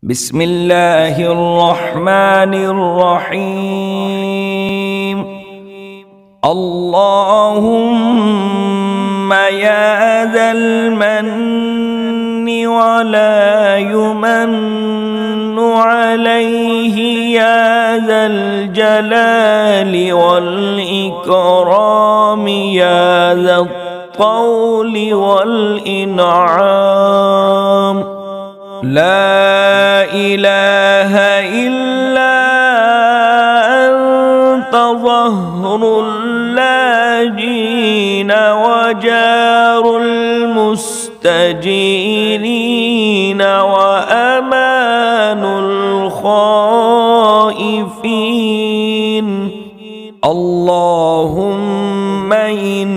बिस्मिल्लाहिर रहमानिर रहीम। अल्लाहुम्मा या ज़ल मन्नि वला युमन्नु अलैहि या ज़ल जलाली वल इकरामी या ज़ल तौली वल इनआम। ला इलाहा इल्ला अंत ज़हरुल लाजीन व जारुल मुस्तजीरीन व अमानुल खाइफीन। अल्लाहुम्मा इन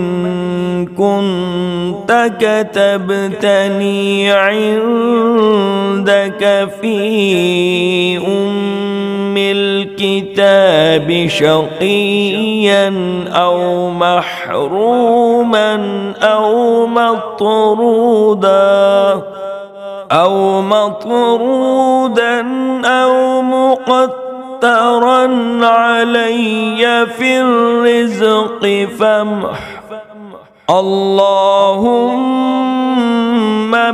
कुन्त कतबतनी इंदक फी उम्मिल किताब शक़िय्यन औ महरूमन औ मतरूदन औ मुक़त्तरन अलैया फिर रिज़्क़ फमह। अल्लाहुम्मा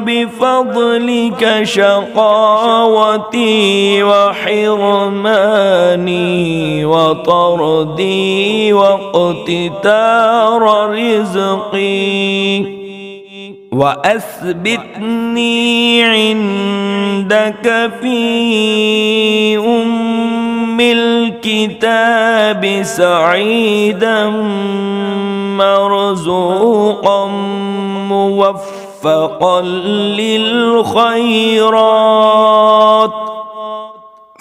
बिफ़ज़लिक शक़ावती व हिरमानी व तरदी व इक़्तितार रिज़क़ी व अस्बितनी इंदक फी उम्मिल किताब सईदन मरज़ूक़न मुवफ़्फ़क़न लिल खैरात।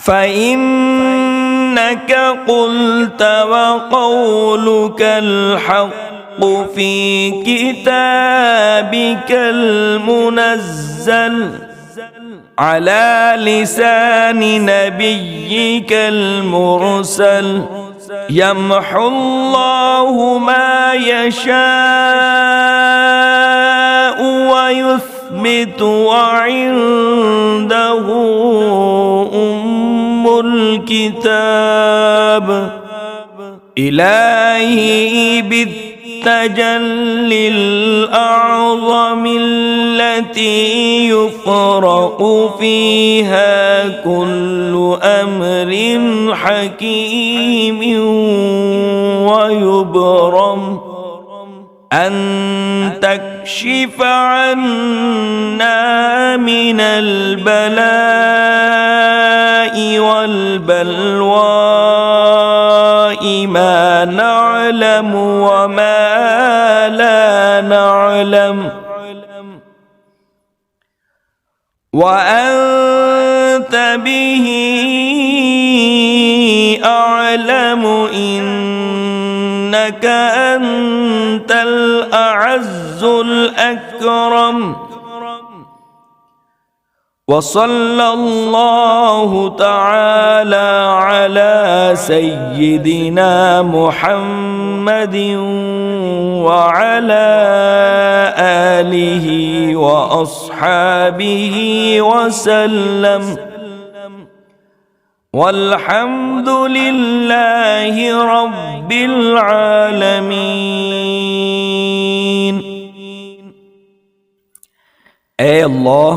फ़इन्नक क़ुल्त व क़ौलुकल हक़्क़ु फ़ी किताबिकल मुनज़्ज़ल अला लिसानि नबिय्यिकल मुरसल। यम्हुल्लाहु मा यशाअ व युस्बितु व इंदहु उम्मुल किताब। इलाही बित्तजल्लिल अअज़म अल्लती युफ़रक़ु फ़ीहा कुल्लु अम्रिन हकीमिन व युबरम अन तक्शिफ़ अन्ना मिनल बलाइ वल बल्वाइ मा नअलमु व मा ला नअलम व अन्त बिही अअलमु इन्नक अंतल अअज़्ज़ुल अकरम। व सल्लल्लाहु तआला अला सय्यिदिना मुहम्मदिन व अला आलिहि व अस्हाबिहि व सल्लम। वल्हम्दुलिल्लाहि रब्बिल आलमीन। ऐ अल्लाह,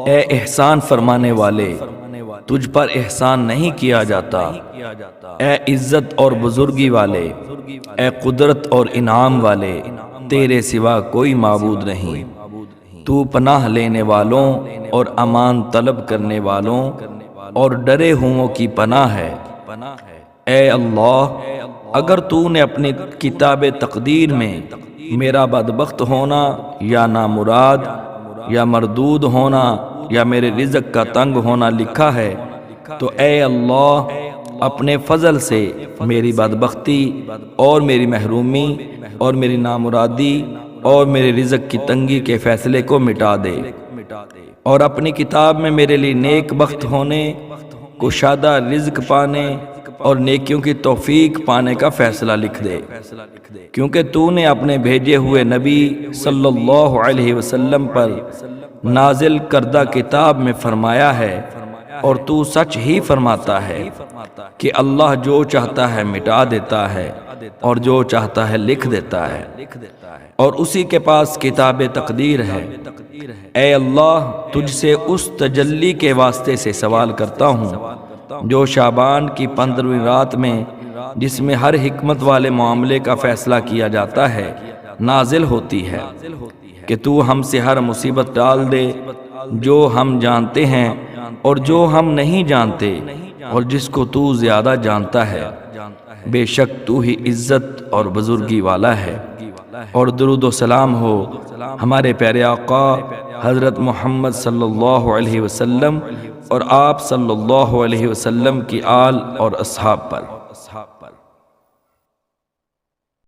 ऐ एहसान फरमाने वाले, तुझ पर एहसान नहीं किया जाता। ऐ इज्जत और बुजुर्गी वाले, ऐ कुदरत और इनाम वाले, तेरे सिवा कोई माबूद नहीं। तू पनाह लेने वालों और अमान तलब करने वालों और डरे हुओं की पनाह है। ऐ अल्लाह, अगर तूने अपनी किताब तकदीर में मेरा बदबख्त होना या नामुराद या मरदूद होना या मेरे रिज़्क़ का तंग होना लिखा है, तो ऐ अल्लाह अपने फ़ज़ल से मेरी बदबख्ती और मेरी महरूमी और मेरी नामुरादी और मेरे रिज़्क़ की तंगी के फ़ैसले को मिटा दे, और अपनी किताब में मेरे लिए नेक बख्त होने, कुशादा रिज़्क़ पाने और नेकियों की तौफीक पाने का फ़ैसला लिख दे। क्योंकि तूने अपने भेजे हुए नबी सल्लल्लाहु अलैहि वसल्लम पर नाजिल करदा किताब में फरमाया है اور تو سچ ہی فرماتا ہے کہ اللہ جو چاہتا ہے مٹا دیتا ہے اور جو چاہتا ہے لکھ دیتا ہے، اور اسی کے پاس کتاب تقدیر ہے۔ اے اللہ، تجھ سے اس تجلی کے واسطے سے سوال کرتا ہوں جو شعبان کی 15ویں رات میں، جس میں ہر حکمت والے معاملے کا فیصلہ کیا جاتا ہے، نازل ہوتی ہے، کہ تو ہم سے ہر مصیبت ڈال دے جو ہم جانتے ہیں اور جو ہم نہیں جانتے، اور جس کو تو زیادہ جانتا ہے۔ بے شک تو ہی عزت اور بزرگی والا ہے۔ اور درود و سلام ہو ہمارے پیارے آقا حضرت محمد صلی اللہ علیہ وسلم اور آپ صلی اللہ علیہ وسلم کی آل اور اصحاب پر۔